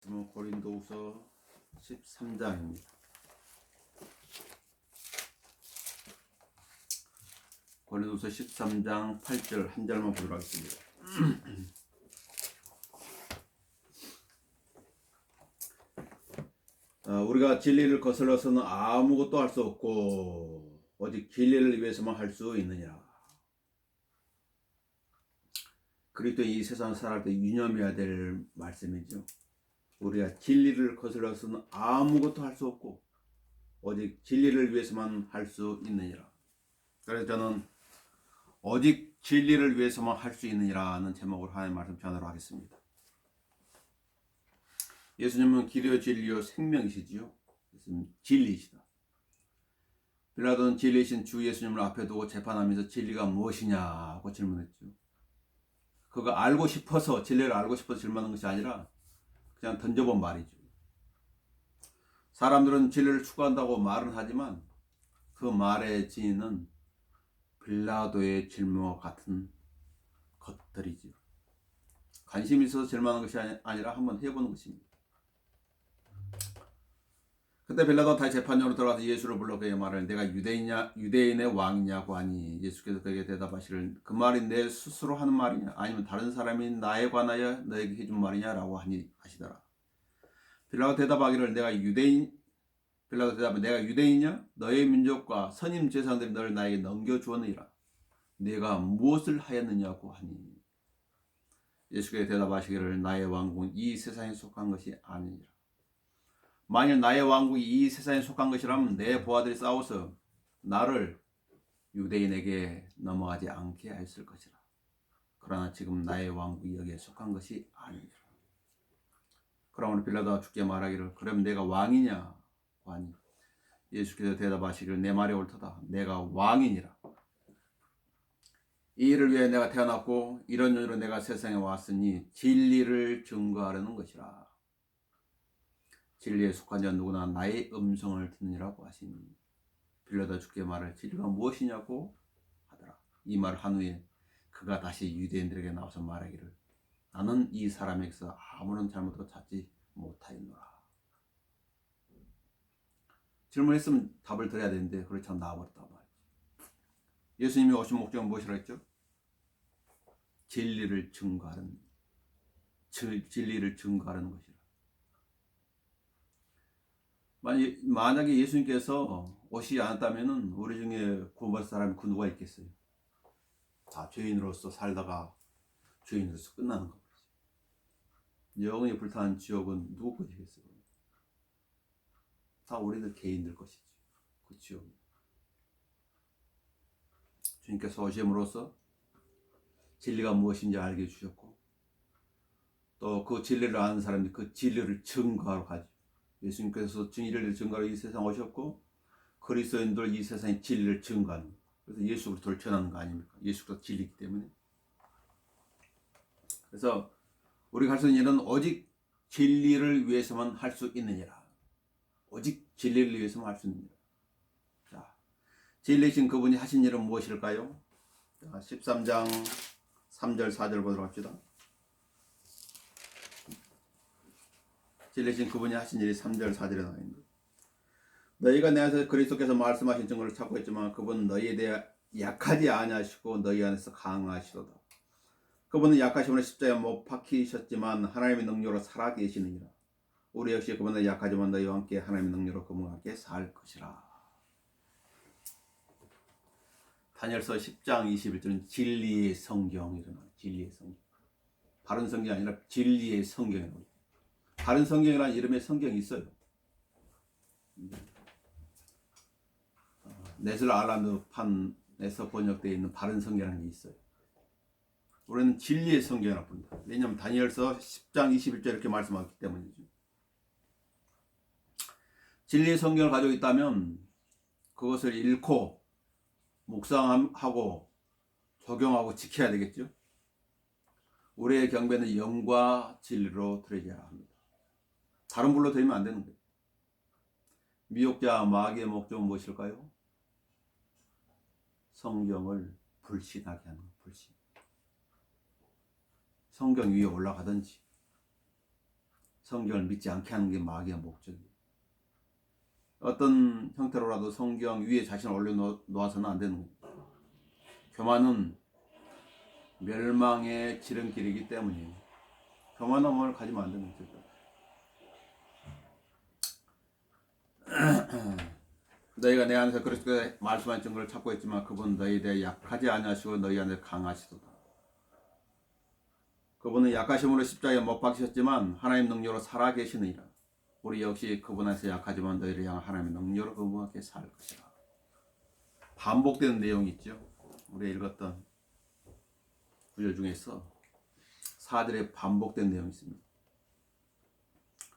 고린도후서 13장입니다. 고린도후서 13장 8절 한 절만 보도록 하겠습니다. 우리가 진리를 거슬러서는 아무것도 할 수 없고 오직 진리를 위해서만 할 수 있느니라. 그리스도 이 세상 살아갈 때 유념해야 될 말씀이죠. 우리가 진리를 거슬러서는 아무것도 할 수 없고 오직 진리를 위해서만 할 수 있느니라. 그래서 저는 오직 진리를 위해서만 할 수 있느니라는 제목으로 하나님의 말씀 전하도록 하겠습니다. 예수님은 길이요 진리요 생명이시지요. 예수님은 진리이시다. 빌라도는 진리이신 주 예수님을 앞에 두고 재판하면서 진리가 무엇이냐고 질문했죠. 그거 알고 싶어서, 진리를 알고 싶어서 질문하는 것이 아니라 그냥 던져본 말이죠. 사람들은 진리를 추구한다고 말은 하지만 그 말의 진위는 빌라도의 질문과 같은 것들이죠. 관심이 있어서 질문하는 것이 아니라 한번 해보는 것입니다. 그때 빌라도가 다시 재판장으로 들어가서 예수를 불러 그의 말을 내가 유대인의 왕이냐고 하니 예수께서 그에게 대답하시길 그 말이 내 스스로 하는 말이냐 아니면 다른 사람이 나에 관하여 너에게 해준 말이냐라고 하시더라. 빌라도 대답하기를 빌라도 대답하기를 내가 유대인이냐? 너의 민족과 선임 제사장들이 너를 나에게 넘겨주었느니라. 네가 무엇을 하였느냐고 하니 예수께서 대답하시기를 나의 왕국은 이 세상에 속한 것이 아니니라. 만일 나의 왕국이 이 세상에 속한 것이라면 내 부하들이 싸워서 나를 유대인에게 넘어가지 않게 했을 것이라. 그러나 지금 나의 왕국이 여기에 속한 것이 아니니라. 그러므로 빌라도가 주께 말하기를 그럼 내가 왕이냐 하니 예수께서 대답하시기를 내 말이 옳도다. 내가 왕이니라. 이 일을 위해 내가 태어났고 이런 이유로 내가 세상에 왔으니 진리를 증거하려는 것이라. 진리에 속한 자 누구나 나의 음성을 듣느니라고 하시니 빌라도가 주께 말할 진리가 무엇이냐고 하더라. 이 말을 한 후에 그가 다시 유대인들에게 나와서 말하기를 나는 이 사람에게서 아무런 잘못도 찾지 못하였노라. 질문했으면 답을 드려야 되는데 그렇지 않아 나와버렸단 말이지. 예수님이 오신 목적은 무엇이라 했죠? 진리를 증거하는 것이라. 만약에 예수님께서 오시지 않았다면 우리 중에 구원받을 사람이 그 누가 있겠어요? 다 죄인으로서 살다가 죄인으로서 끝나는 거죠. 영원히 불타는 지옥은 누구 것이겠어요? 다 우리들 개인들 것이죠. 그 지옥. 주님께서 오심으로써 진리가 무엇인지 알게 해주셨고 또 그 진리를 아는 사람들이 그 진리를 증거하러 가죠. 예수님께서 진리를 증거하러 이 세상 오셨고 그리스도인들 이 세상의 진리를 증거하는, 그래서 예수 그리스도를 전하는 거 아닙니까? 예수 그리스도가 진리이기 때문에. 그래서 우리가 할 수 있는 일은 오직 진리를 위해서만 할 수 있느니라. 오직 진리를 위해서만 할 수 있느니라. 자, 진리이신 그분이 하신 일은 무엇일까요? 자, 13장 3절 4절 보도록 합시다. 진리이신 그분이 하신 일이 3절 4절에 나와 있는데 너희가 내 안에서 그리스도께서 말씀하신 증거를 찾고 있지만 그분은 너희에 대해 약하지 아니하시고 너희 안에서 강하시도다. 그분은 약하심으로 십자가에 못 박히셨지만 하나님의 능력으로 살아 계시느니라. 우리 역시 그분은 약하지만 너희와 함께 하나님의 능력으로 그분과 함께 살 것이라. 다니엘서 10장 21절은 진리의 성경이라는, 진리의 성경. 바른 성경이 아니라 진리의 성경이라는. 바른 성경이라는 이름의 성경이 있어요. 네슬 알란드 판에서 번역되어 있는 바른 성경이라는 게 있어요. 우리는 진리의 성경이라고 부릅니다. 왜냐하면 다니엘서 10장 21절 이렇게 말씀하기 때문이죠. 진리의 성경을 가지고 있다면 그것을 읽고 묵상하고 적용하고 지켜야 되겠죠. 우리의 경배는 영과 진리로 드려야 합니다. 다른 불로 드리면 안 되는 거예요. 미혹자 마귀의 목적은 무엇일까요? 성경을 불신하게 하는 거예요. 불신. 성경 위에 올라가든지 성경을 믿지 않게 하는 게 마귀의 목적이에요. 어떤 형태로라도 성경 위에 자신을 올려놓아서는 안 되는 거예요. 교만은 멸망의 지름길이기 때문이에요. 교만함을 가지면 안 되는 거죠. 너희가 내 안에서 그리스도의 말씀한 증거를 찾고 있지만 그분 너희에 대해 약하지 아니하시고 너희 안에 강하시도다. 그분은 약하심으로 십자가에 못 박히셨지만 하나님 능력으로 살아계시느니라. 우리 역시 그분 안에서 약하지만 너희를 향한 하나님의 능력으로 그분과 함께 살 것이라. 반복되는 내용이 있죠. 우리가 읽었던 구절 중에서 4절에 반복된 내용이 있습니다.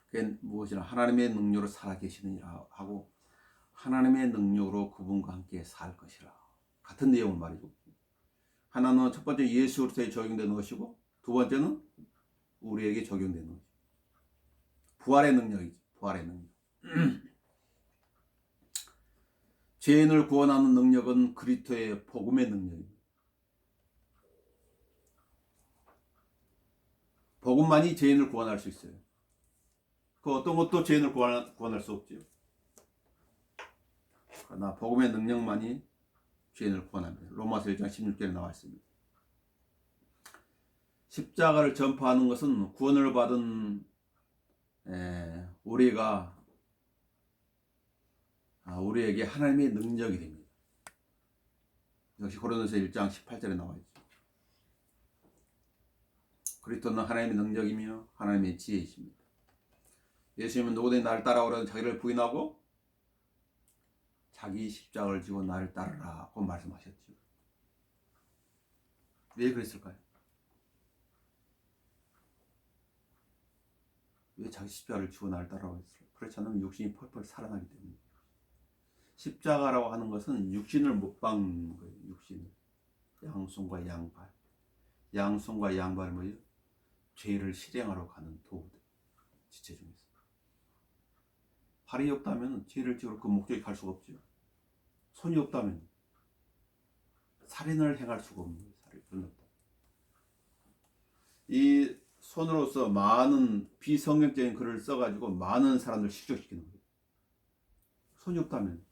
그게 무엇이나 하나님의 능력으로 살아계시느니라 하고 하나님의 능력으로 그분과 함께 살 것이라. 같은 내용을 말이죠. 하나는 첫 번째 예수 그리스도에 적용되는 것이고 두 번째는 우리에게 적용되는 것이죠. 부활의 능력이죠. 부활의 능력. 죄인을 구원하는 능력은 그리스도의 복음의 능력입니다. 복음만이 죄인을 구원할 수 있어요. 그 어떤 것도 죄인을 구원할 수 없죠. 그러나 복음의 능력만이 죄인을 구원합니다. 로마서 1장 16절에 나와 있습니다. 십자가를 전파하는 것은 구원을 받은 우리에게 하나님의 능력이 됩니다. 역시 고린도서 1장 18절에 나와 있죠. 그리스도는 하나님의 능력이며 하나님의 지혜이십니다. 예수님은 누구든지 나를 따라오려는 자기를 부인하고 자기 십자가를 지고 나를 따르라고 말씀하셨죠. 왜 그랬을까요? 왜 자기 십자가를 지고 나를 따르라고 했을까요? 그렇지 않으면 육신이 펄펄 살아나기 때문에. 십자가라고 하는 것은 육신을 못 박는 거예요. 육신을. 양손과 양발. 양손과 양발은 뭐예요? 죄를 실행하러 가는 도구들. 지체 중에서. 발이 없다면 죄를 지으러 그 목적에 갈 수가 없죠. 손이 없다면 살인을 행할 수가 없는 거예요. 살인을 없다. 이 손으로서 많은 비성경적인 글을 써가지고 많은 사람들 실족시키는 거예요. 손이 없다면.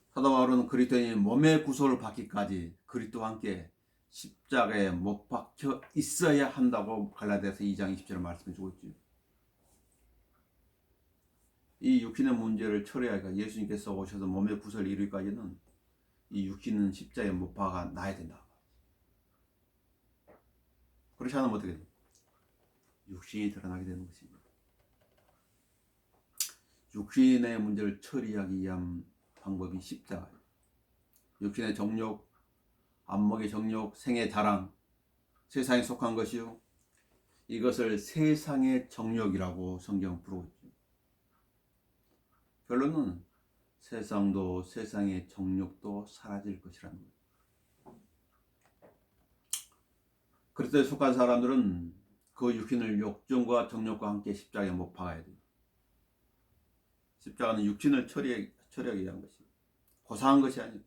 사도 바울은 그리스도인이 몸의 구속을 받기까지 그리스도와 함께 십자가에 못 박혀 있어야 한다고 갈라디아서 2장 20절에 말씀해 주고 있죠. 이 육신의 문제를 처리하기가 예수님께서 오셔서 몸의 구속을 이루기까지는 이 육신은 십자가에 못 박아 놔야 된다. 그렇지 않으면 어떻게 돼요? 육신이 드러나게 되는 것입니다. 육신의 문제를 처리하기 위한 방법이 십자가예요. 육신의 정욕, 안목의 정욕, 생의 자랑, 세상에 속한 것이요. 이것을 세상의 정욕이라고 성경은 부르고 있죠. 결론은 세상도 세상의 정욕도 사라질 것이라는 거예요. 그리스도에 속한 사람들은 그 육신을 욕정과 정욕과 함께 십자가에 못 박아야 돼요. 십자가는 육신을 처리하기 위한 것이고 고상한 것이 아니에요.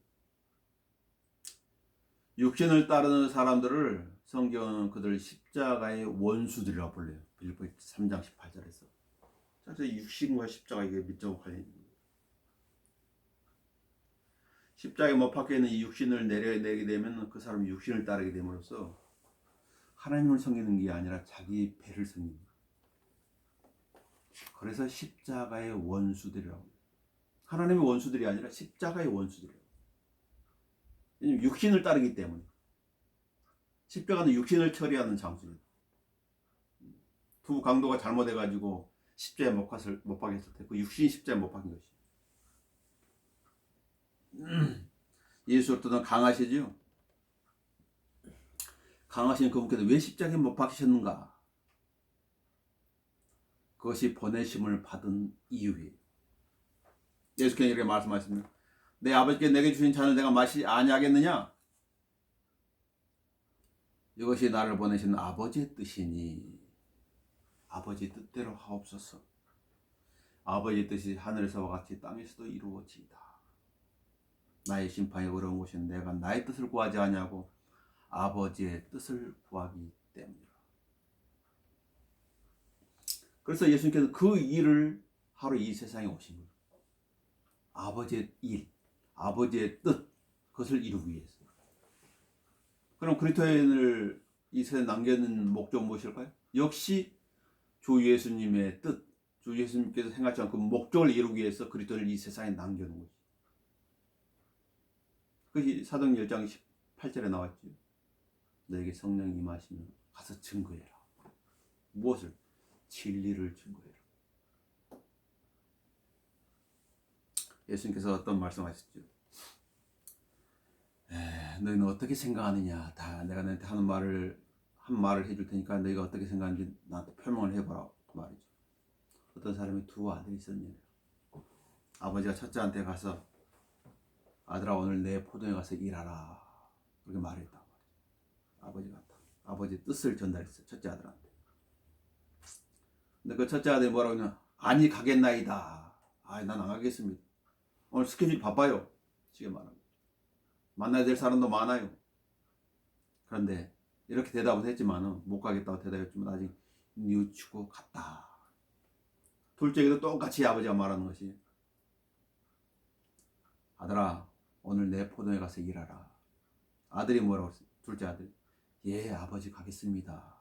육신을 따르는 사람들을 성경은 그들 십자가의 원수들이라고 불러요. 빌립보 3장 18절에서. 사실 육신과 십자가 이게 밀접한 관련이 있는 거예요. 십자가에 못 박혀 있는 이 육신을 내려내게 되면 그 사람이 육신을 따르게 됨으로써 하나님을 섬기는 게 아니라 자기 배를 섬기는 거예요. 그래서 십자가의 원수들이라고 해요. 하나님의 원수들이 아니라 십자가의 원수들이에요. 왜냐하면 육신을 따르기 때문에. 십자가는 육신을 처리하는 장소입니다. 두 강도가 잘못해가지고 십자가에 못 박혔을 때 그 육신이 십자가에 못 박힌 것이에요. 예수 그리스도는 강하시지요. 강하신 그분께서 왜 십자가에 못 박히셨는가? 그것이 보내심을 받은 이유예요. 예수께서 이렇게 말씀하십니다. 내 아버지께 내게 주신 잔을 내가 마시지 아니하겠느냐? 이것이 나를 보내신 아버지의 뜻이니 아버지 뜻대로 하옵소서. 아버지의 뜻이 하늘에서와 같이 땅에서도 이루어지이다. 나의 심판이 어려운 것은 내가 나의 뜻을 구하지 아니하고 아버지의 뜻을 구하기 때문이라. 그래서 예수님께서 그 일을 하러 이 세상에 오신 거예요. 아버지의 일, 아버지의 뜻, 그것을 이루기 위해서. 그럼 그리스도인을 이 세상에 남겨놓은 목적은 무엇일까요? 역시 주 예수님의 뜻, 주 예수님께서 행하신 그 목적을 이루기 위해서 그리스도를 이 세상에 남겨놓은 거죠. 그것이 사도행전 1장 18절에 나왔죠. 너에게 성령이 임하시면 가서 증거해라. 무엇을? 진리를 증거해라. 예수님께서 어떤 말씀하셨죠? 너희는 어떻게 생각하느냐? 다 내가 너한테 한 말을 해줄 테니까 너희가 어떻게 생각하는지 나한테 표명을 해보라. 그 말이죠. 어떤 사람이 두 아들이 있었냐? 아버지가 첫째한테 가서 아들아 오늘 내 포도에 가서 일하라. 그렇게 말했단 말이죠. 아버지 뜻을 전달했어요. 첫째 아들한테. 근데 그 첫째 아들이 뭐라고 하냐? 아니 가겠나이다. 난 안 가겠습니다. 오늘 스케줄이 바빠요. 지금 말합니다. 만나야 될 사람도 많아요. 그런데 이렇게 대답을 했지만은 못 가겠다고 대답했지만 아직 뉘우치고 갔다. 둘째에게도 똑같이 아버지가 말하는 것이 아들아 오늘 내 포도에 가서 일하라. 아들이 뭐라고 했어요? 둘째 아들이 예 아버지 가겠습니다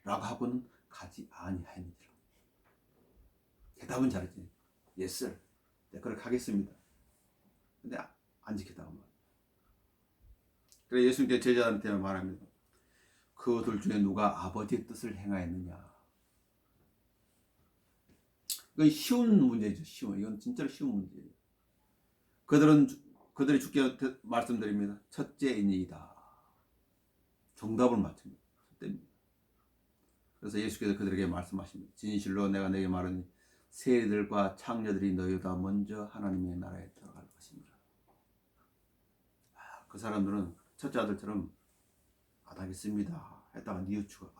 라고 하고는 가지 아니하니라. 대답은 잘했지. Yes sir. 네, 그렇게 하겠습니다. 근데 안 지켰다고 말이야. 그래 예수님께서 제자들한테 말합니다. 그 둘 중에 누가 아버지의 뜻을 행하였느냐. 이건 쉬운 문제죠. 쉬운. 이건 진짜로 쉬운 문제예요. 그들이 주께 말씀드립니다. 첫째이니이다. 정답을 맞춥니다. 첫째입니다. 그래서 예수께서 그들에게 말씀하십니다. 진실로 내가 너에게 말하니 세리들과 창녀들이 너희보다 먼저 하나님의 나라에 들어갈 것입니다. 그 사람들은 첫째 아들처럼 안 하겠습니다 했다가 뉘우치고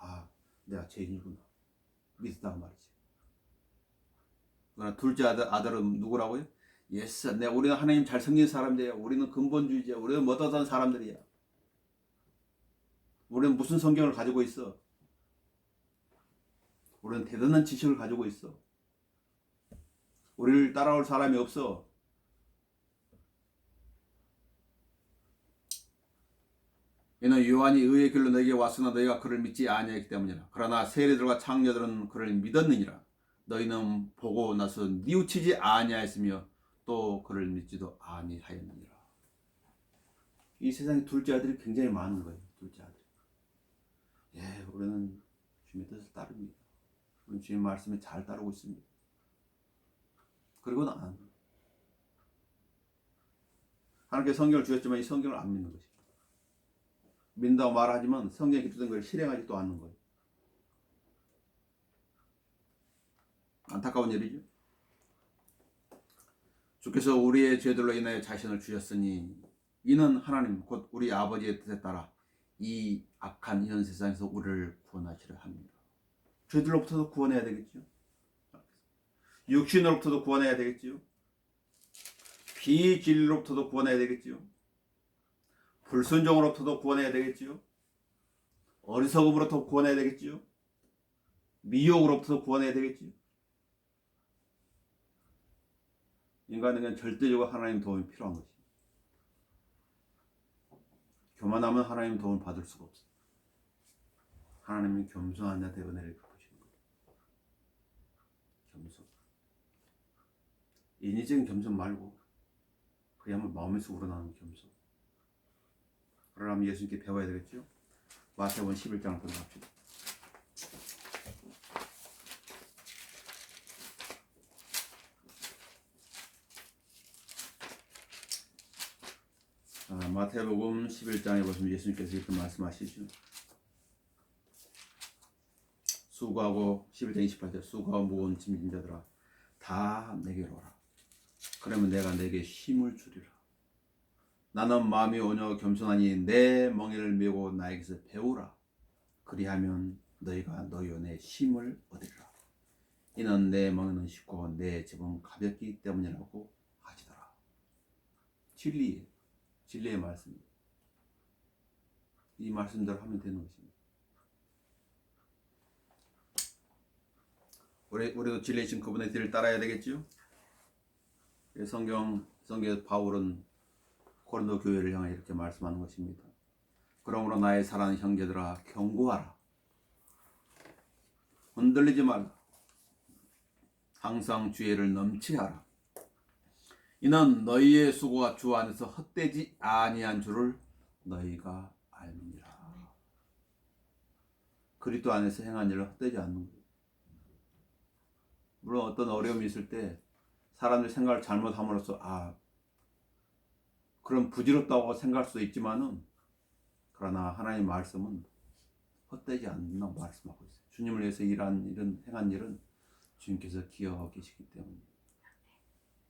내가 죄인이구나 믿었단 말이지. 그러나 둘째 아들은 누구라고요? 예스, 우리는 하나님 잘 섬기는 사람들이야. 우리는 근본주의자. 우리는 멋없던 사람들이야. 우리는 무슨 성경을 가지고 있어? 우리는 대단한 지식을 가지고 있어. 우리를 따라올 사람이 없어. 이는 요한이 의의 길로 너에게 왔으나 너희가 그를 믿지 아니하기 때문이라. 그러나 세리들과 창녀들은 그를 믿었느니라. 너희는 보고 나서 뉘우치지 아니하였으며 또 그를 믿지도 아니하였느니라. 이 세상에 둘째 아들이 굉장히 많은 거예요. 둘째 아들. 우리는 주님의 뜻을 따릅니다. 우리는 주님의 말씀에 잘 따르고 있습니다. 그리고 나는 하나님께 성경을 주셨지만 이 성경을 안 믿는 것입니다. 믿는다고 말하지만 성경에 기록된 걸 실행하지도 않는 거예요. 안타까운 일이죠. 주께서 우리의 죄들로 인하여 자신을 주셨으니 이는 하나님 곧 우리 아버지의 뜻에 따라 이 악한 현 세상에서 우리를 구원하시려 합니다. 죄들로부터도 구원해야 되겠죠. 육신으로부터도 구원해야 되겠죠. 비진리로부터도 구원해야 되겠죠. 불순종으로부터도 구원해야 되겠죠. 어리석음으로부터 구원해야 되겠죠. 미혹으로부터 구원해야 되겠죠. 인간에게는 절대적으로 하나님 도움이 필요한 것입니다. 교만하면 하나님 도움을 받을 수가 없어요. 하나님은 겸손한 자한테 은혜를 베푸시는 거예요. 겸손. 인위적인 겸손 말고 그야말로 마음에서 우러나오는 겸손. 그러려면 예수님께 배워야 되겠죠. 마태복음 11장을 보도록 합시다. 마태복음 11장에 보시면 예수님께서 이렇게 말씀하시죠. 수고하고 11장 28절 수고하고 무거운 짐진 자들아 다 내게로 오라. 그러면 내가 내게 힘을 주리라. 나는 마음이 온유하고 겸손하니 내 멍에를 메고 나에게서 배우라. 그리하면 너희가 너희 안에 힘을 얻으리라. 이는 내 멍에는 쉽고 내 짐은 가볍기 때문이라고 하시더라. 진리의 말씀입니다. 이 말씀대로 하면 되는 것입니다. 우리도 진리이신 그분의 뒤를 따라야 되겠지요. 성경에 바울은 고린도 교회를 향해 이렇게 말씀하는 것입니다. 그러므로 나의 사랑하는 형제들아 경고하라. 흔들리지 말라. 항상 주의를 넘치하라. 이는 너희의 수고가 주 안에서 헛되지 아니한 줄을 너희가 알미니라. 그리스도 안에서 행한 일을 헛되지 않는 거예요. 물론 어떤 어려움이 있을 때 사람들이 생각을 잘못함으로써 그럼 부질없다고 생각할 수도 있지만은 그러나 하나님의 말씀은 헛되지 않는다고 말씀하고 있어요. 주님을 위해서 행한 일은 주님께서 기억하고 계시기 때문에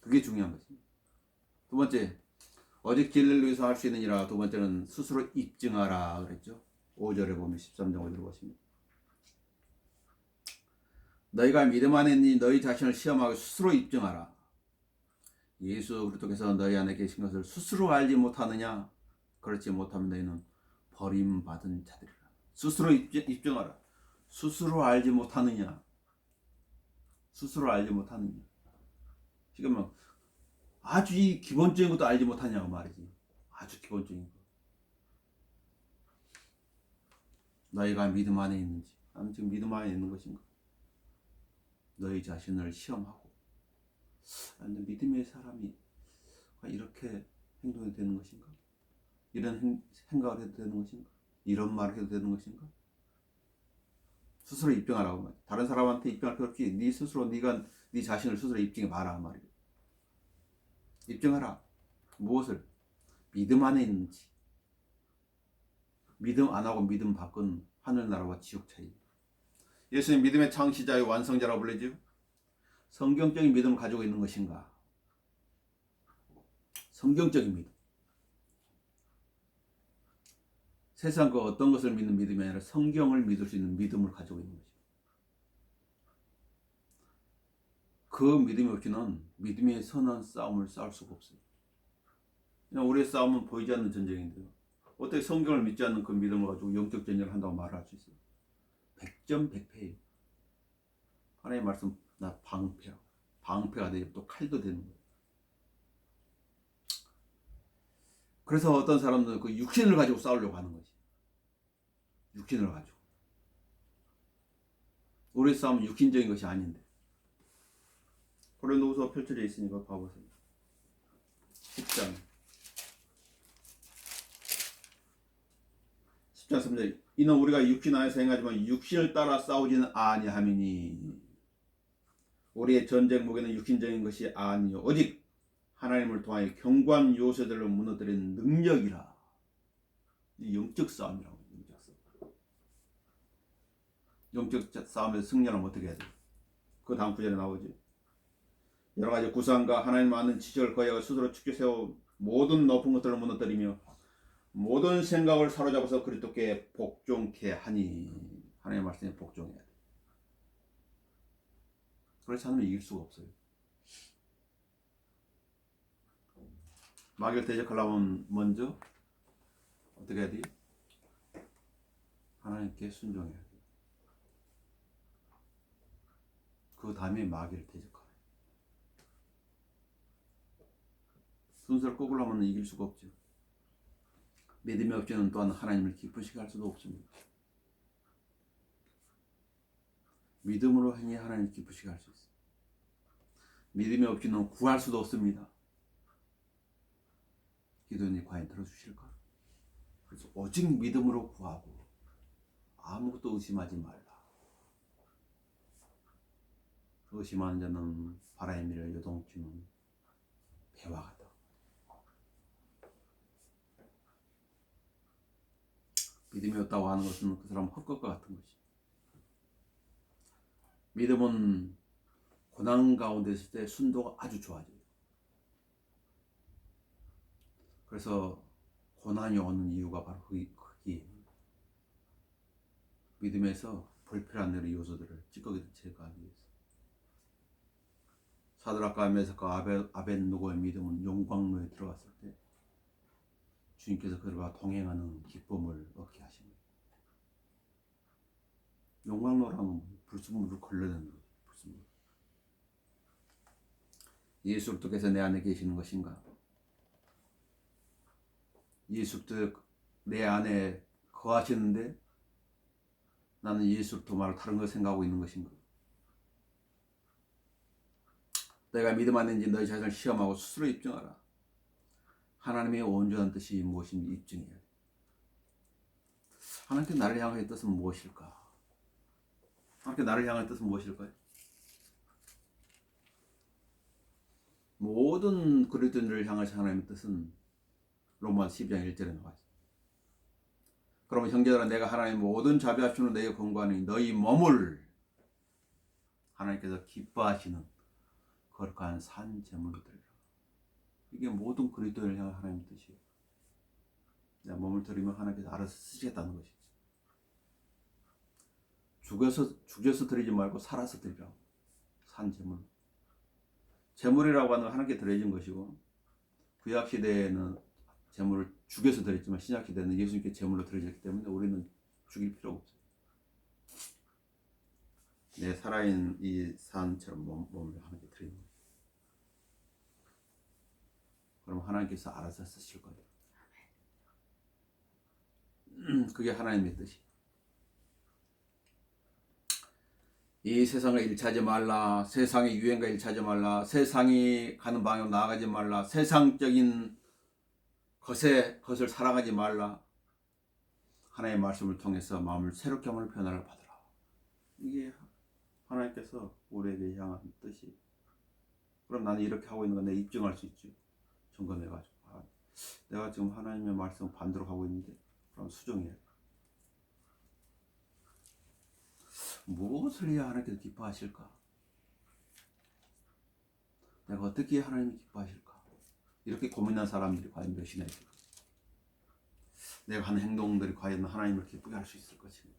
그게 중요한 것입니다. 두 번째, 오직 진리를 위해서 할 수 있는 일이라. 두 번째는 스스로 입증하라 그랬죠. 5절에 보면 13장 5절을 보시면 너희가 믿음 안에 있니 너희 자신을 시험하고 스스로 입증하라. 예수 그리스도께서 너희 안에 계신 것을 스스로 알지 못하느냐? 그렇지 못하면 너희는 버림받은 자들이라. 스스로 입증하라. 스스로 알지 못하느냐? 스스로 알지 못하느냐? 지금 아주 이 기본적인 것도 알지 못하냐고 말이지. 아주 기본적인 거. 너희가 믿음 안에 있는지, 나는 지금 믿음 안에 있는 것인가? 너희 자신을 시험하고, 믿음의 사람이 이렇게 행동이 되는 것인가? 이런 생각을 해도 되는 것인가? 이런 말을 해도 되는 것인가? 스스로 입증하라고 말이야. 다른 사람한테 입증할 필요 없이 네 스스로 네 자신을 스스로 입증해 봐라 말이야. 입증하라. 무엇을? 믿음 안에 있는지. 믿음 안 하고 믿음 밖은 하늘나라와 지옥 차이. 예수님 믿음의 창시자의 완성자라고 불리죠. 성경적인 믿음을 가지고 있는 것인가? 성경적인 믿음. 세상 그 어떤 것을 믿는 믿음이 아니라 성경을 믿을 수 있는 믿음을 가지고 있는 것입니다. 그 믿음이 없이는 믿음의 선한 싸움을 싸울 수가 없어요. 그냥 우리의 싸움은 보이지 않는 전쟁인데요. 어떻게 성경을 믿지 않는 그 믿음을 가지고 영적 전쟁을 한다고 말할 수 있어요? 100점 100패예요. 하나님의 말씀 나 방패가 되고 또 칼도 되는 거예요. 그래서 어떤 사람들은 그 육신을 가지고 싸우려고 하는 거지. 육신을 가지고. 우리 싸움은 육신적인 것이 아닌데. 고린도후서 펼쳐져 있으니까 봐보세요. 10장 3절 이는 우리가 육신 안에서 행하지만 육신을 따라 싸우지는 아니함이니 우리의 전쟁 무게는 육신적인 것이 아니요 오직 하나님을 통하여 견고한 요새들을 무너뜨리는 능력이라. 영적 싸움이라고. 영적 싸움에서 승리하면 어떻게 해야 돼? 그 다음 구절에 나오지. 여러 가지 구상과 하나님 아는 지식을 거하여 스스로 축켜 세워 모든 높은 것들을 무너뜨리며 모든 생각을 사로잡아서 그리스도께 복종케 하니. 하나님의 말씀에 복종해야 돼. 그렇지 않으면 이길 수가 없어요. 마귀를 대적하려면 먼저 어떻게 해야 돼? 하나님께 순종해야 돼. 그 다음에 마귀를 대적하라. 순서를 거꾸로하면 이길 수가 없죠. 믿음이 없이는 또한 하나님을 기쁘시게 할 수도 없습니다. 믿음으로 행해 하나님을 기쁘시게 할 수 있어요. 믿음이 없이는 구할 수도 없습니다. 기도원이 과연 들어주실까? 그래서 오직 믿음으로 구하고 아무것도 의심하지 말라. 의심하는 자는 바람에 밀려 요동치는 배와 같다. 믿음이 없다고 하는 것은 그 사람 헛것과 같은 것이. 믿음은 고난 가운데 있을 때 순도가 아주 좋아져요. 그래서 고난이 오는 이유가 바로 거기에 믿음에서 불필요한 요소들을 찌꺼기를 제거하기 위해서. 사드락과 메삭과 아벳느고의 믿음은 용광로에 들어갔을 때 주님께서 그들과 동행하는 기쁨을 얻게 하십니다. 용광로라는 불순물을 걸러내는 거예요. 불순물. 예수 그리스도께서 내 안에 계시는 것인가? 예수 그리스도 내 안에 거하시는데 나는 예수 그리스도 말을 다른 걸 생각하고 있는 것인가? 내가 믿음 안인지 너희 자신을 시험하고 스스로 입증하라. 하나님의 온전한 뜻이 무엇인지 입증해야 돼. 하나님께 나를 향하여 뜻은 무엇일까? 하나님께 나를 향하여 뜻은 무엇일까요? 모든 그리스도인들을 향하신 하나님의 뜻은 로마서 12장 1절에 나와 있습니다. 그러면 형제들아 내가 하나님의 모든 자비하심으로 너희에 권고하니 너희 몸을 하나님께서 기뻐하시는 거룩한 산 제물로 드리라. 이게 모든 그리스도인을 향한 하나님의 뜻이에요. 내가 몸을 드리면 하나님께서 알아서 쓰시겠다는 것이지. 죽여서 드리지 말고 살아서 드리라고. 산 제물. 제물이라고 하는 건 하나님께 드려진 것이고 구약 시대에는 제물을 죽여서 드렸지만 신약 시대는 예수님께 제물로 드려졌기 때문에 우리는 죽일 필요가 없어요. 내 살아있는 이 산처럼 몸을 하나님께 드리는 거예요. 그럼 하나님께서 알아서 쓰실 거예요. 그게 하나님의 뜻이. 이 세상을 일치하지 말라. 세상의 유행과 일치하지 말라. 세상이 가는 방향으로 나아가지 말라. 세상적인 것을 사랑하지 말라. 하나님의 말씀을 통해서 마음을 새롭게 하는 변화를 받으라. 이게 하나님께서 우리에게 향한 뜻이. 그럼 나는 이렇게 하고 있는 건 내가 입증할 수 있죠. 점검해가지고 내가 지금 하나님의 말씀 반대로 하고 있는데 그럼 수정해야 돼. 무엇을 해야 하나님께서 기뻐하실까? 내가 어떻게 하나님이 기뻐하실까? 이렇게 고민한 사람들이 과연 몇이나 있을까? 내가 하는 행동들이 과연 하나님을 기쁘게 할 수 있을 것인가?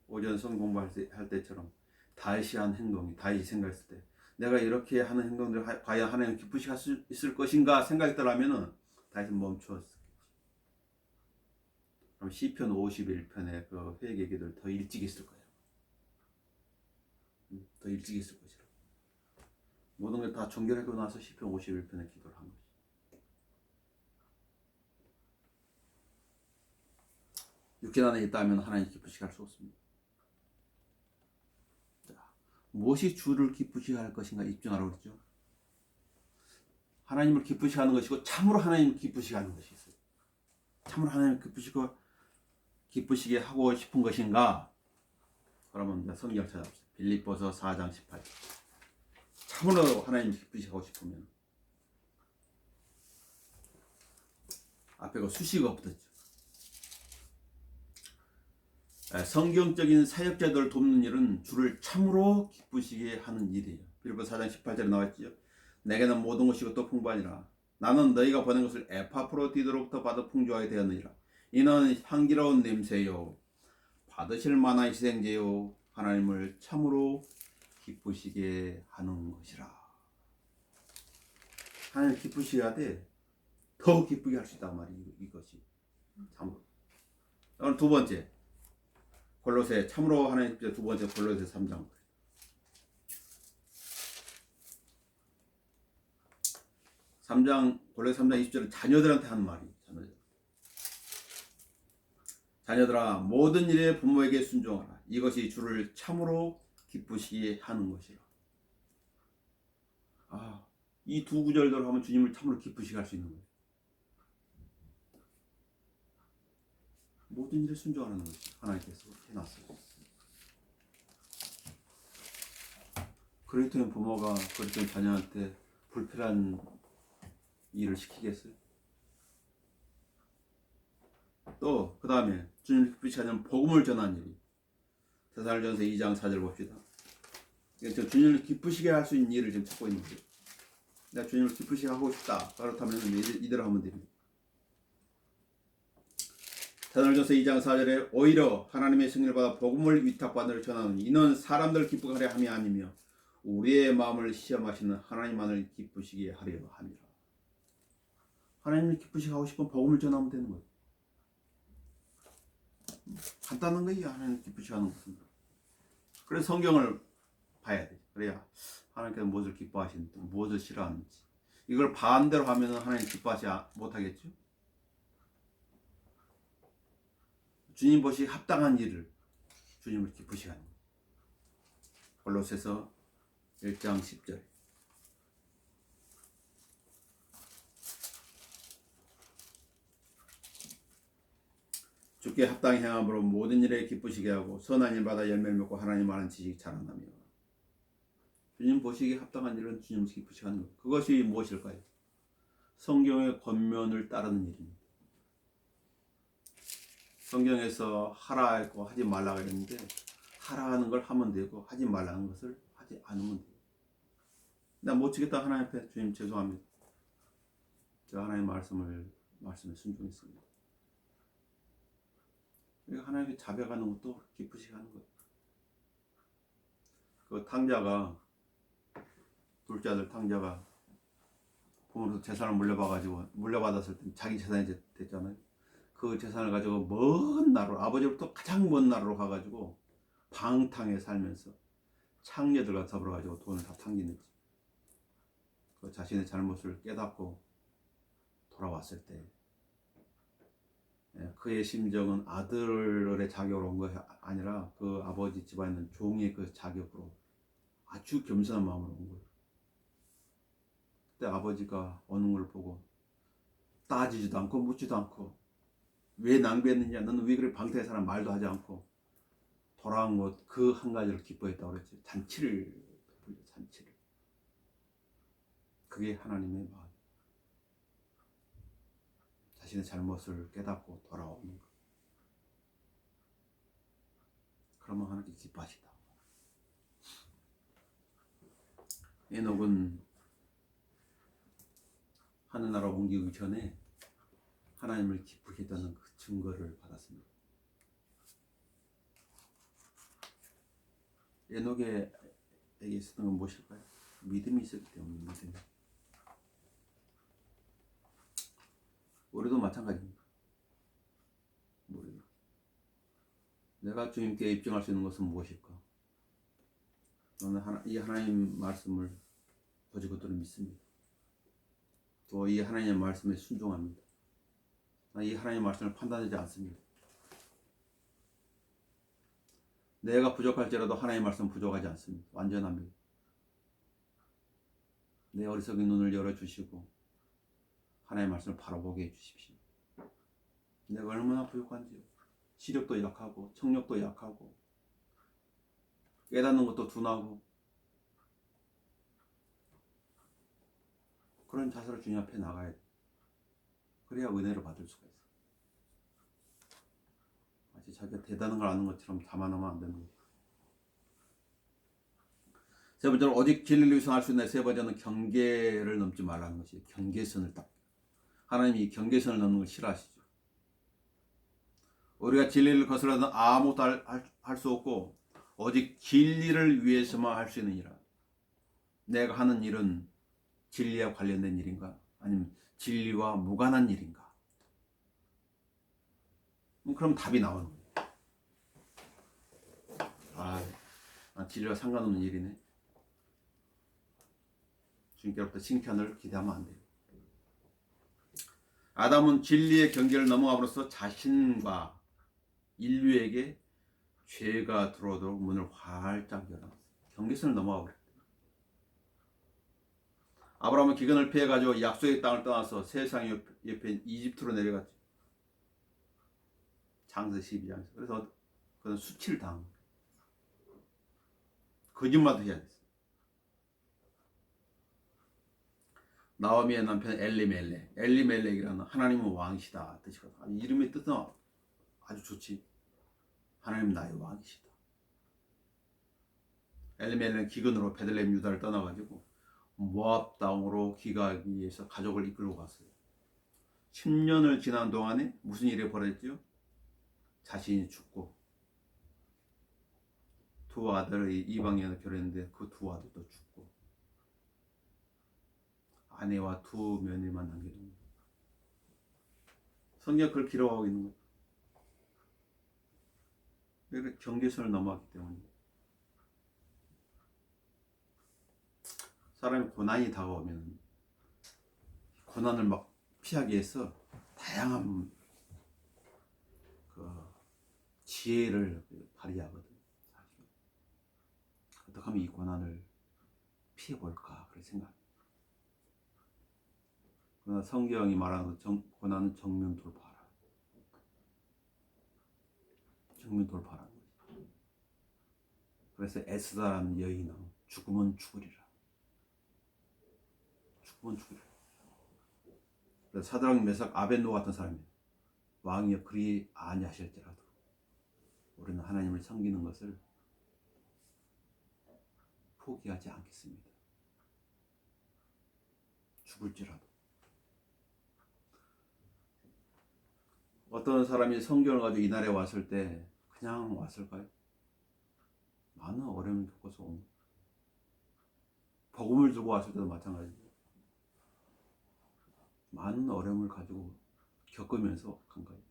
오전 성경 공부할 때처럼 다윗이 한 행동이 다윗이 생각했을 때 내가 이렇게 하는 행동들 과연 하나님 기쁘시게 할 수 있을 것인가 생각했더라면은 다윗은 멈추었겠지. 그럼 시편 51편의 그 회개 기도를 더 일찍 했을 거예요. 더 일찍 했을 것이라. 모든 걸 다 종결하고 나서 시편 51편에 기도를 한 것이. 육신 안에 있다면 하나님 기쁘시게 할 수 없습니다. 무엇이 주를 기쁘시게 할 것인가 입증하라고 그랬죠. 하나님을 기쁘시게 하는 것이고 참으로 하나님을 기쁘시게 하는 것이 있어요. 참으로 하나님을 기쁘시게 하고 싶은 것인가? 그러면 이제 성경 찾아봅시다. 빌립보서 4장 18절. 참으로 하나님을 기쁘시게 하고 싶으면 앞에 그 수식어가 붙었죠. 성경적인 사역자들을 돕는 일은 주를 참으로 기쁘시게 하는 일이에요. 빌립보서 4장 18절에 나왔지요. 내게는 모든 것이 또 풍부하니라. 나는 너희가 보낸 것을 에파프로디도로부터 받아 풍조하게 되었느니라. 이는 향기로운 냄새요 받으실 만한 희생제요 하나님을 참으로 기쁘시게 하는 것이라. 하나님을 기쁘시게 하되 더 기쁘게 할 수 있단 말이에요. 이것이 참으로. 오늘 두 번째 골로새 참으로 하나님 두 번째 골로새 3장. 골로새 3장 20절은 자녀들한테 하는 말이에요. 자녀들아 모든 일에 부모에게 순종하라. 이것이 주를 참으로 기쁘시게 하는 것이라. 이 두 구절대로 하면 주님을 참으로 기쁘시게 할 수 있는 거예요. 모든 일에 순종하는 것이 하나님께서 해놨어요. 그렇다면 부모가 그렇다면 자녀한테 불필요한 일을 시키겠어요? 또 그 다음에 주님을 기쁘시게 하는 복음을 전하는 일이 데살로니가전서 2장 4절 봅시다. 주님을 기쁘시게 할 수 있는 일을 지금 찾고 있는 거예요. 내가 주님을 기쁘시게 하고 싶다. 그렇다면 이대로 하면 됩니다. 데살로니가전서 2장 4절에 오히려 하나님의 승리를 받아 복음을 위탁받는 일을 전하는 이는 사람들을 기쁘게 하려 함이 아니며 우리의 마음을 시험하시는 하나님만을 기쁘시게 하려 함이라. 하나님을 기쁘시게 하고 싶으면 복음을 전하면 되는 거예요. 간단한 거예요. 하나님을 기쁘시게 하는 것은. 그래서 성경을 봐야 돼. 그래야 하나님께서 무엇을 기뻐하시는지, 무엇을 싫어하는지. 이걸 반대로 하면 하나님 기뻐하지 못하겠죠. 주님 보시기 합당한 일을 주님을 기쁘시게 하는 거예요. 골로새서 1장 10절. 주께 합당히 행함으로 모든 일에 기쁘시게 하고 선한 일마다 열매를 맺고 하나님 아는 지식이 자라나며. 주님 보시기에 합당한 일은 주님을 기쁘시게 하는 것. 그것이 무엇일까요? 성경의 권면을 따르는 일입니다. 성경에서 하라 했고 하지 말라고 했는데 하라 하는 걸 하면 되고 하지 말라는 것을 하지 않으면 돼요. 나 못 지겠다 하나님 앞에 주님 죄송합니다. 제가 하나님의 말씀에 순종했습니다. 그러니까 하나님께 자백하는 것도 기쁘시게 하는 거예요. 그 탕자가 둘째 아들 탕자가 부모로부터 재산을 물려받았을 때 자기 재산이 됐잖아요. 그 재산을 가지고 먼 나라로, 아버지로부터 가장 먼 나라로 가가지고 방탕에 살면서 창녀들과 더불어가지고 돈을 다 탕진했지. 그 자신의 잘못을 깨닫고 돌아왔을 때 그의 심정은 아들의 자격으로 온 것이 아니라 그 아버지 집안에 있는 종의 그 자격으로 아주 겸손한 마음으로 온 거예요. 그때 아버지가 오는 걸 보고 따지지도 않고 묻지도 않고 왜 낭비했느냐, 너는 왜 그렇게 방탕에 살아, 말도 하지 않고 돌아온 것 그 한 가지를 기뻐했다고 그랬지. 잔치를 베풀려, 잔치를. 그게 하나님의 마음. 자신의 잘못을 깨닫고 돌아오는 것. 그러면 하나님께 기뻐하시다. 에녹은 하늘나라 옮기기 전에 하나님을 기쁘게 했다는 그 증거를 받았습니다. 에녹에게 있었던 건 무엇일까요? 믿음이 있었기 때문에. 믿음. 우리도 마찬가지입니다. 우리도. 내가 주님께 입증할 수 있는 것은 무엇일까? 나는 이 하나님 말씀을 오직 그대로 믿습니다. 또 이 하나님의 말씀에 순종합니다. 이 하나님의 말씀을 판단하지 않습니다. 내가 부족할지라도 하나님의 말씀은 부족하지 않습니다. 완전합니다. 내 어리석은 눈을 열어주시고 하나님의 말씀을 바라보게 해주십시오. 내가 얼마나 부족한지요. 시력도 약하고 청력도 약하고 깨닫는 것도 둔하고 그런 자세로 주님 앞에 나가야 돼. 그래야 은혜를 받을 수가 있어. 마치 자기가 대단한 걸 아는 것처럼 자만하면 안 되는 거죠. 세 번째로 오직 진리를 위해서 할 수 있는 세 번째는 경계를 넘지 말라는 것이 경계선을 딱. 하나님이 이 경계선을 넘는 걸 싫어하시죠. 우리가 진리를 거슬러도 아무것도 할 수 없고 오직 진리를 위해서만 할 수 있는 일이라. 내가 하는 일은 진리와 관련된 일인가? 아니면 진리와 무관한 일인가? 그럼 답이 나오는 거예요. 진리와 상관없는 일이네. 주님께로부터 칭찬을 기대하면 안 돼요. 아담은 진리의 경계를 넘어감으로써 자신과 인류에게 죄가 들어오도록 문을 활짝 열어놨어요. 경계선을 넘어가 버렸어요. 아브라함은 기근을 피해가지고 약속의 땅을 떠나서 세상 옆에 이집트로 내려갔죠. 창세 12장에서. 그래서 그는 수치를 당한 거예요. 거짓말도 해야 됐어요. 나오미의 남편 엘리멜렉이라는 하나님은 왕이시다 뜻이거든. 이름의 뜻은 아주 좋지. 하나님 나의 왕이시다. 엘리멜렉은 기근으로 베들레헴 유다를 떠나가지고 모압 땅으로 귀가하기 위해서 가족을 이끌고 갔어요. 10년을 지난 동안에 무슨 일이 벌어졌죠? 자신이 죽고 두 아들의 이방인과 결혼했는데 그 두 아들도 죽고 아내와 두 며느리만 남겨둔 거예요. 성경 그걸 기록하고 있는 거예요. 그러니까 경계선을 넘어왔기 때문에 사람이 고난이 다가오면 고난을 막 피하기 위해서 다양한 그 지혜를 발휘하거든. 어떻게 하면 이 고난을 피해볼까 그런 생각. 그러나 성경이 말하는 고난은 정면 돌파하라. 정면 돌파라는 거지. 그래서 에스더라는 여인은 죽으면 죽으리라. 죽으면 죽으리라. 그래서 사드락 메삭 아벤노 같은 사람이 왕이여 그리 아니하실지라도 우리는 하나님을 섬기는 것을 포기하지 않겠습니다. 죽을지라도. 어떤 사람이 성경을 가지고 이 나라에 왔을 때 그냥 왔을까요? 많은 어려움을 겪어서 온 거예요. 복음을 들고 왔을 때도 마찬가지예요. 많은 어려움을 가지고 겪으면서 간 거예요.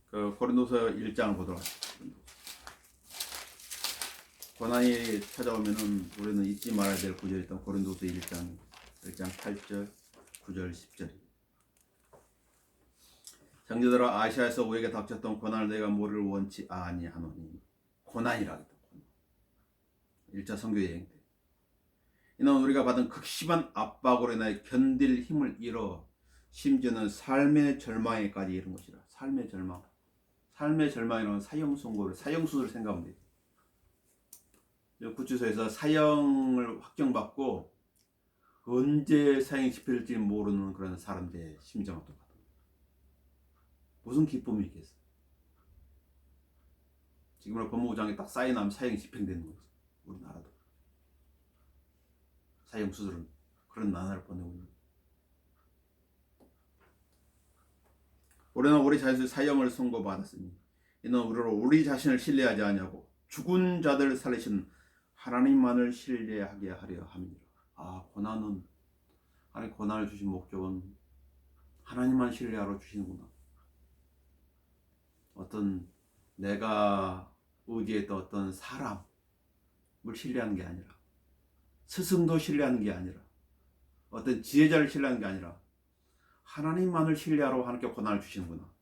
그 고린도서 1장을 보도록 하겠습니다. 고난이 찾아오면은 우리는 잊지 말아야 될 구절이 있던 고린도서 1장 8절, 9절, 10절. 형제들아 아시아에서 우리에게 닥쳤던 고난을 내가 모르를 원치 아니하노니. 고난이라 했다. 1차 선교 여행 때. 이는 우리가 받은 극심한 압박으로 인하여 견딜 힘을 잃어 심지어는 삶의 절망에까지 이른 것이라. 삶의 절망. 삶의 절망이라는 사형선고를 사형수술을 생각하면 돼요. 구치소에서 사형을 확정받고 언제 사형이 집행될지 모르는 그런 사람들의 심정은 똑같아요. 무슨 기쁨이 있겠어? 지금은 법무부장에 딱 사인하면 사형이 집행되는 거죠. 우리나라도 사형수술은 그런 나날을 보내고 있는 거예요. 우리는 우리 자신의 사형을 선고받았으니 이는 우리로 우리 자신을 신뢰하지 아니하고 죽은 자들을 살리신 하나님만을 신뢰하게 하려 함이니라. 고난은 하나님 고난을 주신 목적은 하나님만 신뢰하러 주시는구나. 어떤 내가 의지했던 어떤 사람을 신뢰하는 게 아니라 스승도 신뢰하는 게 아니라 어떤 지혜자를 신뢰하는 게 아니라 하나님만을 신뢰하러 하나님께 고난을 주시는구나.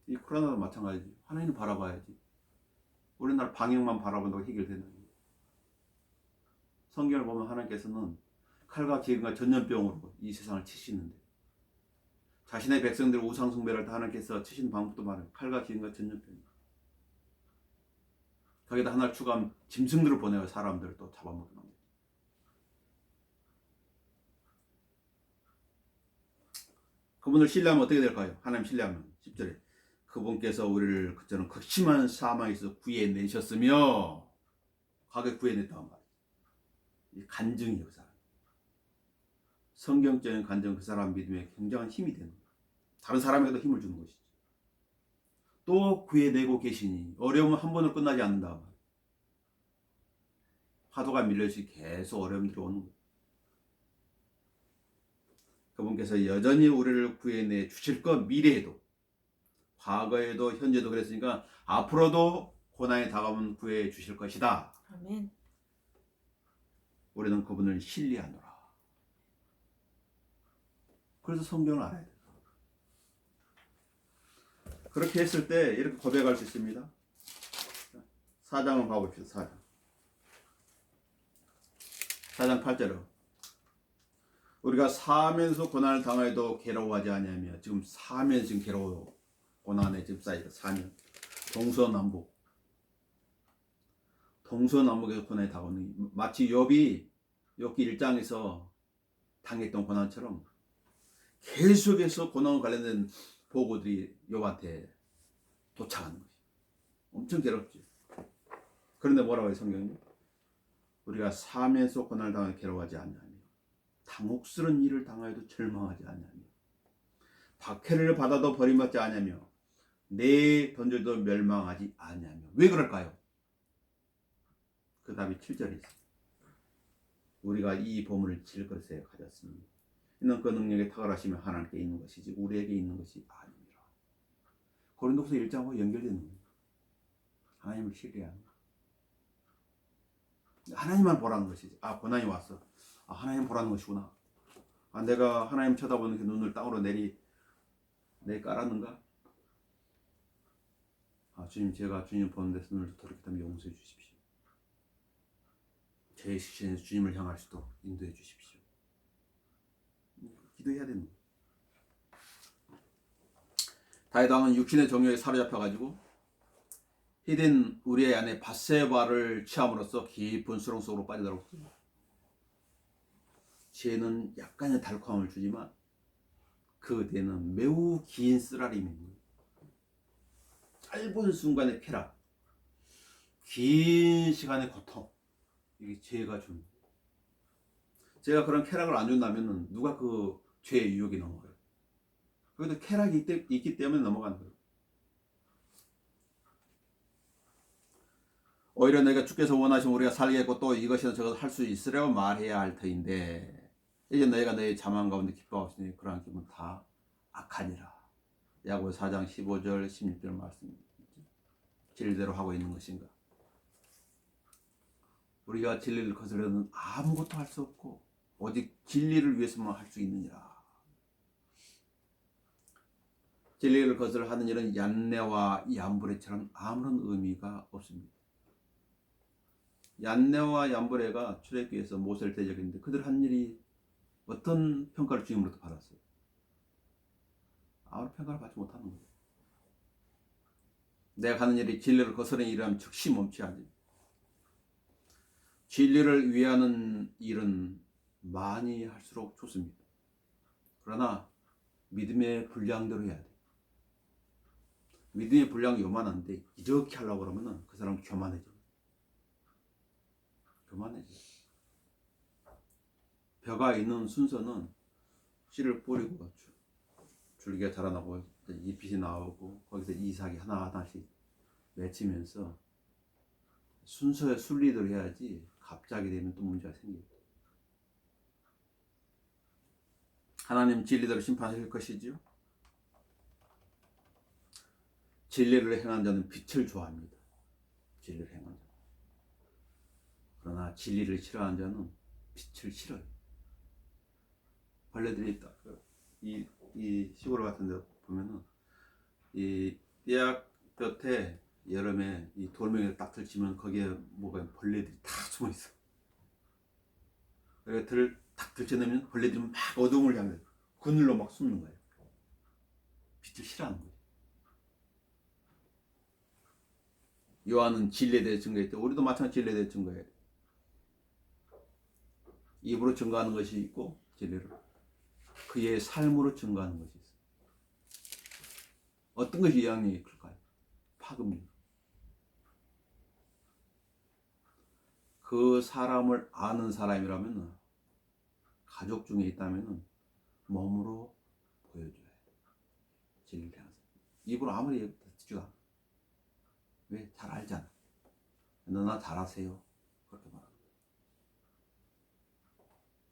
이 코로나도 마찬가지지. 하나님 바라봐야지. 우리나라 방역만 바라본다고 해결되는 거예요. 성경을 보면 하나님께서는 칼과 기근과 전염병으로 이 세상을 치시는데 자신의 백성들 우상 숭배를 다 하나님께서 치신 방법도 많아요. 칼과 기근과 전염병. 거기다 하나를 추가하면 짐승들을 보내요. 사람들을 또 잡아먹는 거예요. 그분을 신뢰하면 어떻게 될까요? 하나님 신뢰하면 10절에 그분께서 우리를 그처럼 극심한 사망에서 구해내셨으며 과거에 구해냈다고 말이에요. 이 간증이에요. 그 사람. 성경적인 간증 그 사람 믿음에 굉장한 힘이 되는 거예요. 다른 사람에게도 힘을 주는 것이죠. 또 구해내고 계시니 어려움은 한 번으로 끝나지 않는다. 파도가 밀려서 계속 어려움들이 오는 거예요. 그분께서 여전히 우리를 구해내 주실 것 미래에도 과거에도 현재도 그랬으니까 앞으로도 고난이 다가오면 구해 주실 것이다. 아멘. 우리는 그분을 신뢰하노라. 그래서 성경을 알아야 돼요. 그렇게 했을 때 이렇게 고백할 수 있습니다. 4장을 봐봅시다. 4장 8절로 우리가 사하면서 고난을 당하여도 괴로워하지 아니하며 지금 사하면서 지금 괴로워 고난에 지금 쌓이다 4년 동서남북에서 고난이 다가오는 마치 욥이 욥기 1장에서 당했던 고난처럼 계속해서 고난과 관련된 보고들이 욥한테 도착하는 것이 엄청 괴롭죠. 그런데 뭐라고 해요 성경이? 우리가 사하면서 고난을 당하여 괴로워하지 아니하며 당혹스러운 일을 당하여도 절망하지 아니하며 박해를 받아도 버림받지 아니하며 내 던져도 멸망하지 아니하며 왜 그럴까요? 그 답이 7절에 있습니다. 우리가 이 보물을 질것에 가졌습니다. 이는 그 능력에 탁월하시면 하나님께 있는 것이지 우리에게 있는 것이 아닙니다. 고린도후서 1장과 연결되는 겁니다. 하나님을 신뢰하는 것. 하나님만 보라는 것이지. 아, 고난이 왔어. 아, 하나님 보라는 것이구나. 아, 내가 하나님 쳐다보는 그 눈을 땅으로 내 깔았는가? 아, 주님, 제가 주님 보는 데서 눈을 돌이켰다면 용서해 주십시오. 제 시신에서 주님을 향할 수도 인도해 주십시오. 기도해야 되는 거예요. 다윗 왕은 육신의 정욕에 사로잡혀가지고 히든 우리의 아내 밧세바를 취함으로써 깊은 수렁 속으로 빠져들었습니다. 죄는 약간의 달콤함을 주지만 그 뒤에는 매우 긴 쓰라림이 있는 거예요. 짧은 순간의 쾌락, 긴 시간의 고통, 이게 죄가 준. 제가 그런 쾌락을 안 준다면 누가 그 죄의 유혹에 넘어가요? 그래도 쾌락이 있기 때문에 넘어가는 거예요. 오히려 내가 주께서 원하시면 우리가 살겠고 또 이것이나 저것 할 수 있으려고 말해야 할 터인데 이제 너희가 너희 자만 가운데 기뻐하시니 그러한 기분 다 악하니라. 야고보서 4장 15절 16절 말씀입니다. 진리대로 하고 있는 것인가? 우리가 진리를 거스르는 아무것도 할 수 없고 오직 진리를 위해서만 할 수 있느니라. 진리를 거스르 하는 일은 얀네와 얀브레처럼 아무런 의미가 없습니다. 얀네와 얀브레가 출애굽기에서 모세를 대적했는데 그들 한 일이 어떤 평가를 주님으로부터 받았어요? 아무런 평가를 받지 못하는 거예요. 내가 하는 일이 진리를 거스르는 일이라면 즉시 멈춰야지. 진리를 위하는 일은 많이 할수록 좋습니다. 그러나 믿음의 분량대로 해야 돼. 믿음의 분량이 요만한데 이렇게 하려고 그러면 그 사람 교만해져. 벼가 있는 순서는 씨를 뿌리고 줄기가 자라나고 잎이 나오고 거기서 이삭이 하나하나씩 맺히면서 순서에 순리대로 해야지 갑자기 되면 또 문제가 생깁니다. 하나님 진리대로 심판하실 것이지요. 진리를 행한 자는 빛을 좋아합니다. 진리를 행한 자. 그러나 진리를 싫어하는 자는 빛을 싫어요. 벌레들이 있다. 이 시골 같은 데 보면은 이 떼약볕에 여름에 이 돌멩이를 딱 들치면 거기에 뭐가 벌레들이 다 숨어 있어. 그래서 딱 들쳐내면 벌레들이 막 어둠을 향해 그늘로 막 숨는 거예요. 빛을 싫어하는 거예요. 요한은 진리에 대해 증거했대. 우리도 마찬가지 진리에 대해 증거해야 돼. 입으로 증거하는 것이 있고 진리를 그의 삶으로 증거하는 것이 있어요. 어떤 것이 영향력이 클까요? 파급력. 그 사람을 아는 사람이라면 가족 중에 있다면 몸으로 보여줘야 돼. 진리를 향해서. 입으로 아무리 듣지도 않아. 왜? 잘 알잖아. 너나 잘하세요. 그렇게 말합니다.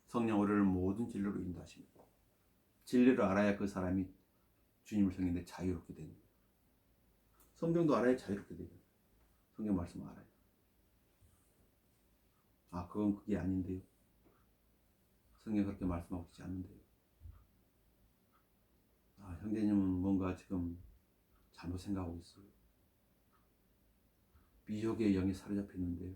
성령 우리를 모든 진리로 인도하십니다. 진리를 알아야 그 사람이 주님을 섬기는데 자유롭게 됩니다. 성경도 알아야 자유롭게 되죠. 성경 말씀 알아요. 아, 그건 그게 아닌데요. 성경 그렇게 말씀하고 있지 않는데요. 아, 형제님은 뭔가 지금 잘못 생각하고 있어요. 미혹의 영이 사로잡혀 있는데요.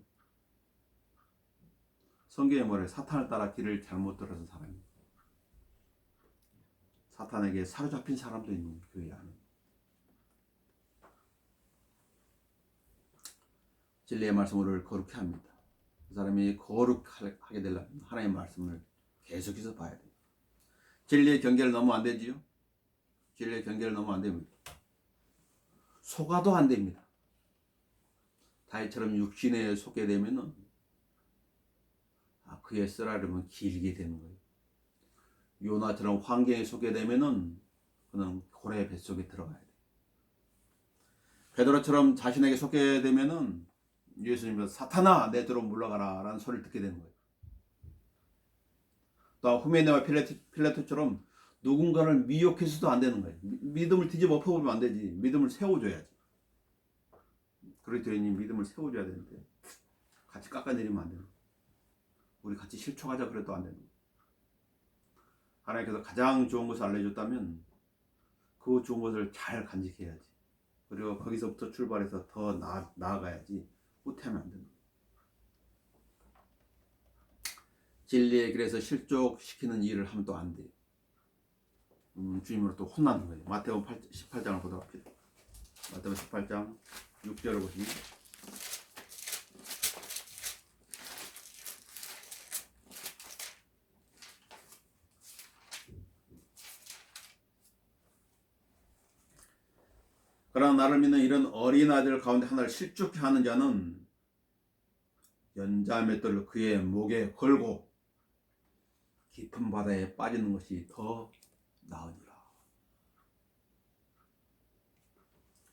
성경에 뭐래? 사탄을 따라 길을 잘못 들어선 사람이. 사탄에게 사로잡힌 사람도 있는 교회 안에. 진리의 말씀을 거룩해 합니다. 그 사람이 거룩하게 되려면 하나님의 말씀을 계속해서 봐야 돼요. 진리의 경계를 넘으면 안 되지요? 진리의 경계를 넘으면 안 됩니다. 속아도 안 됩니다. 다윗처럼 육신에 속게 되면은 그의 쓰라림은 길게 되는 거예요. 요나처럼 환경에 속게 되면은 그는 고래의 뱃속에 들어가야 돼요. 베드로처럼 자신에게 속게 되면은 예수님께서 사탄아 내 뒤로 물러가라 라는 소리를 듣게 되는 거예요. 또 후메네와 필라토처럼 누군가를 미혹해서도 안 되는 거예요. 믿음을 뒤집어 엎어보면 안 되지. 믿음을 세워줘야지. 그리스도인이 믿음을 세워줘야 되는데 같이 깎아내리면 안 되는 거예요. 우리 같이 실족하자 그래도 안 되는 거예요. 하나님께서 가장 좋은 것을 알려줬다면 그 좋은 것을 잘 간직해야지. 그리고 거기서부터 출발해서 더 나아가야지. 후퇴하면 안 되는 거예요. 진리의 길에서 실족시키는 일을 하면 또 안 돼요. 주님으로 또 혼나는 거예요. 마태복음 18장을 보도록 합시다. 마태복음 18장 6절을 보시면 그러나 나를 믿는 이런 어린 아이들 가운데 하나를 실족케 하는 자는 연자맷돌을 그의 목에 걸고 깊은 바다에 빠지는 것이 더 나으니라.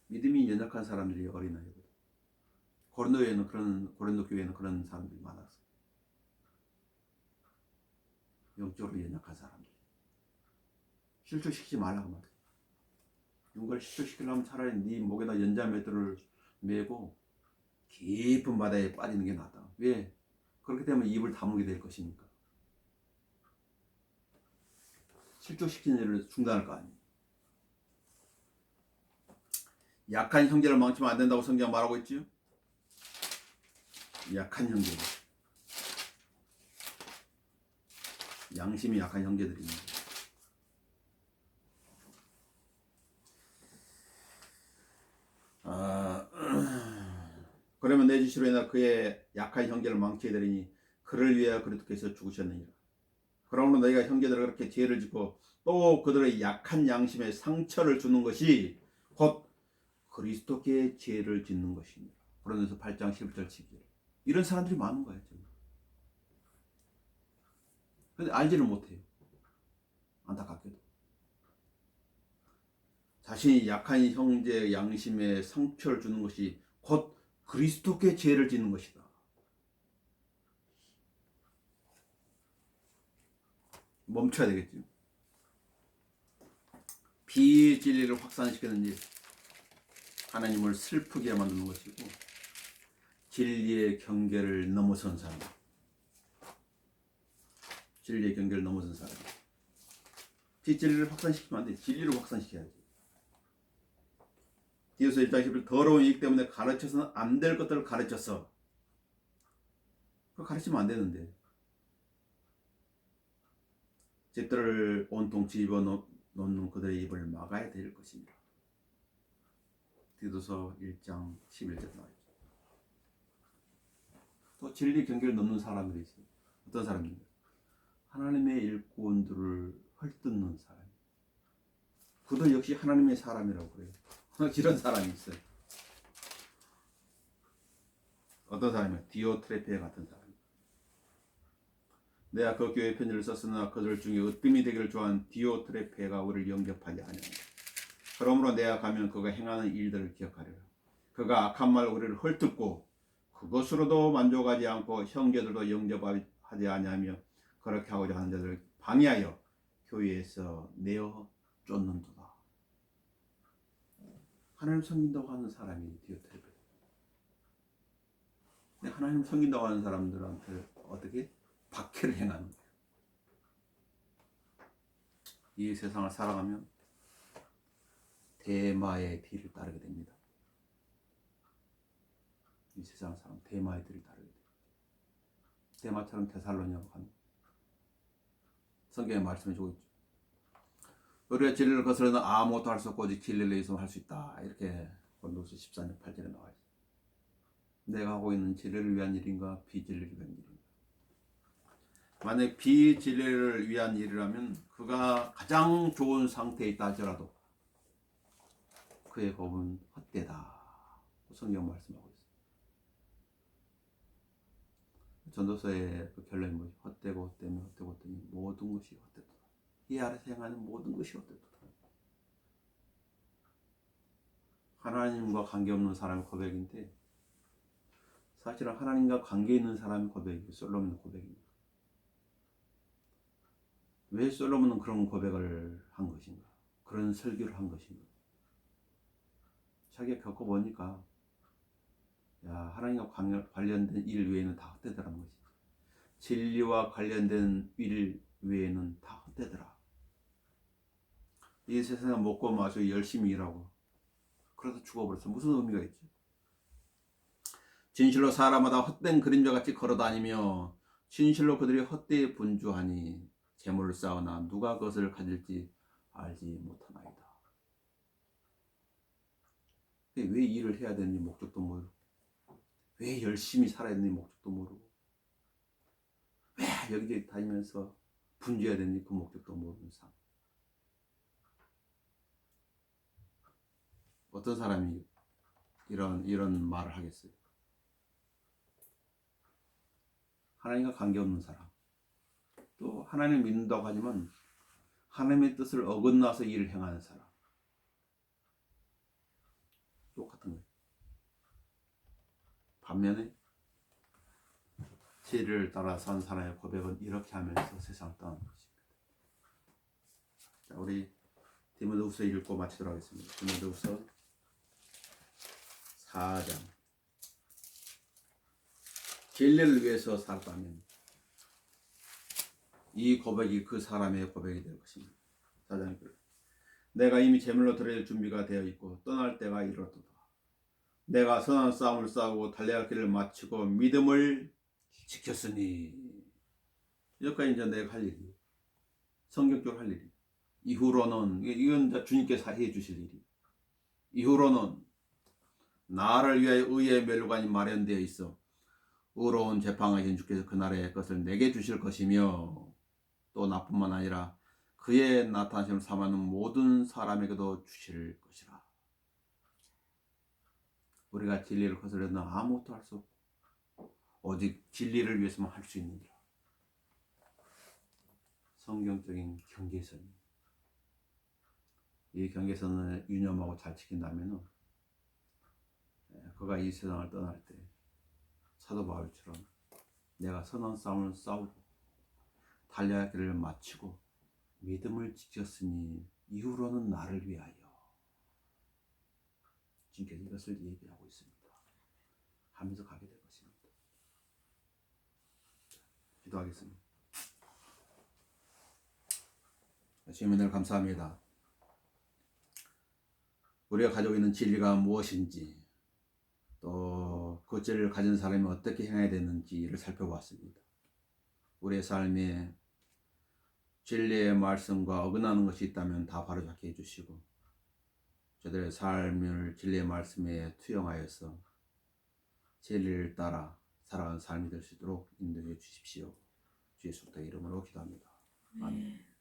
믿음이 연약한 사람들이 어린아이거든. 고린도 교회에는 그런 사람들이 많았어. 영적으로 연약한 사람들. 실족시키지 말라고 말해. 누군가를 실족시키려면 차라리 네 목에다 연자맷돌을 메고 깊은 바다에 빠지는 게 낫다. 왜? 그렇게 되면 입을 다물게 될 것이니까. 실족시키는 일을 중단할 거 아니에요. 약한 형제를 망치면 안 된다고 성경 말하고 있지요. 약한 형제들, 양심이 약한 형제들입니다. 그러면 내 지시로 인하 그의 약한 형제를 망치게 되리니 그를 위하여 그리스도께서 죽으셨느니라. 그러므로 너희가 형제들을 그렇게 죄를 짓고 또 그들의 약한 양심에 상처를 주는 것이 곧 그리스도께 죄를 짓는 것이니라. 고린도서 8장 11절 12절. 이런 사람들이 많은 거예요. 근데 알지를 못해요. 안타깝게도. 자신이 약한 형제의 양심에 상처를 주는 것이 곧 그리스도께 죄를 짓는 것이다. 멈춰야 되겠죠. 비진리를 확산시키는 일, 하나님을 슬프게 만드는 것이고 진리의 경계를 넘어선 사람, 진리의 경계를 넘어선 사람. 비진리를 확산시키면 안 돼. 진리를 확산시켜야지. 디도서 1장 11절 더러운 이익 때문에 가르쳐서는 안 될 것들을 가르쳤어. 그거 가르치면 안 되는데. 집들을 온통 집어넣는 그들의 입을 막아야 될 것입니다. 디도서 1장 11절 나와있죠. 또 진리 경계를 넘는 사람들이 있어요. 어떤 사람입니까? 하나님의 일꾼들을 헐뜯는 사람. 그도 역시 하나님의 사람이라고 그래요. 이런 사람이 있어요. 어떤 사람이에요? 디오트레페 같은 사람. 내가 그 교회 편지를 썼으나 그들 중에 으뜸이 되기를 좋아하는 디오트레페가 우리를 영접하지 아니하노라. 그러므로 내가 가면 그가 행하는 일들을 기억하리라. 그가 악한 말 우리를 헐뜯고 그것으로도 만족하지 않고 형제들도 영접하지 아니하며 그렇게 하고자 하는 자들을 방해하여 교회에서 내어 쫓는도다. 하나님 섬긴다고 하는 사람이 디오트레페. 하나님 섬긴다고 하는 사람들한테 어떻게? 박해를 행하는 거예요. 이 세상을 살아가면 대마의 뒤를 따르게 됩니다. 이 세상을 살아가면 대마의 뒤를 따르게 돼요. 대마처럼 데살로니가로 갑니다. 성경에 말씀해주고 있죠. 우리가 진리를 거스르는 아무것도 할 수 없고 오직 진리를 의지하면 할 수 있다. 이렇게 고린도서 14장 8절에 나와 있어요. 내가 하고 있는 진리를 위한 일인가 비진리를 위한 일인가. 만약 비진리를 위한 일이라면 그가 가장 좋은 상태에 있다 할지라도 그의 법은 헛되다. 성경 말씀하고 있어요. 전도서의 그 결론이 뭐죠? 헛되고 헛되며 헛되고 헛되니 모든 것이 헛되다. 이 아래서 행하는 모든 것이 헛되다. 하나님과 관계없는 사람의 고백인데 사실은 하나님과 관계 있는 사람의 고백이에요. 솔로몬의 고백입니다. 왜 솔로몬은 그런 고백을 한 것인가? 그런 설교를 한 것인가? 자기가 겪어보니까 하나님과 관련된 일 외에는 다 헛되더라는 것이지. 진리와 관련된 일 외에는 다 헛되더라. 이 세상에 먹고 마시고 열심히 일하고 그래서 죽어버렸어. 무슨 의미가 있지? 진실로 사람마다 헛된 그림자같이 걸어다니며 진실로 그들이 헛되이 분주하니 재물을 쌓으나 누가 그것을 가질지 알지 못하나이다. 왜 일을 해야 되는지 목적도 모르고, 왜 열심히 살아야 되는지 목적도 모르고, 왜 여기저기 다니면서 분주해야 되는지 그 목적도 모르는 삶. 어떤 사람이 이런 말을 하겠어요? 하나님과 관계없는 사람. 또 하나님을 믿는다고 하지만 하나님의 뜻을 어긋나서 일을 행하는 사람. 똑같은 거예요. 반면에 진리를 따라 산 사람의 고백은 이렇게 하면서 세상을 떠나는 것입니다. 자, 우리 디모데후서 읽고 마치도록 하겠습니다. 디모데후서 4장. 진리를 위해서 살았다면 이 고백이 그 사람의 고백이 될 것입니다. 4장이 그래요. 내가 이미 제물로 드릴 준비가 되어 있고 떠날 때가 이르렀도다. 내가 선한 싸움을 싸우고 달려야 할 길을 마치고 믿음을 지켰으니. 여기까지 이제 내가 할 일이, 성경적으로 할 일이. 이후로는 이건 주님께서 해 주실 일이. 이후로는 나를 위하여 의의 멸류관이 마련되어 있어 의로운 재판하신 주께서 그날의 것을 내게 주실 것이며 또 나뿐만 아니라 그의 나타나심을 삼하는 모든 사람에게도 주실 것이라. 우리가 진리를 거스려도 아무것도 할 수 없고 오직 진리를 위해서만 할 수 있느니라. 성경적인 경계선. 이 경계선을 유념하고 잘 지킨다면 그가 이 세상을 떠날 때 사도 바울처럼 내가 선한 싸움을 싸우고 달려야 할 길을 마치고 믿음을 지켰으니 이후로는 나를 위하여. 주님께서 이것을 얘기하고 있습니다. 하면서 가게 될 것입니다. 기도하겠습니다. 주님 은혜를 감사합니다. 우리가 가지고 있는 진리가 무엇인지 또 그 진리를 가진 사람이 어떻게 행해야 되는지를 살펴보았습니다. 우리의 삶에 진리의 말씀과 어긋나는 것이 있다면 다 바로잡게 해주시고 저들의 삶을 진리의 말씀에 투영하여서 진리를 따라 살아가는 삶이 될 수 있도록 인도해 주십시오. 주 예수의 이름으로 기도합니다. 아멘.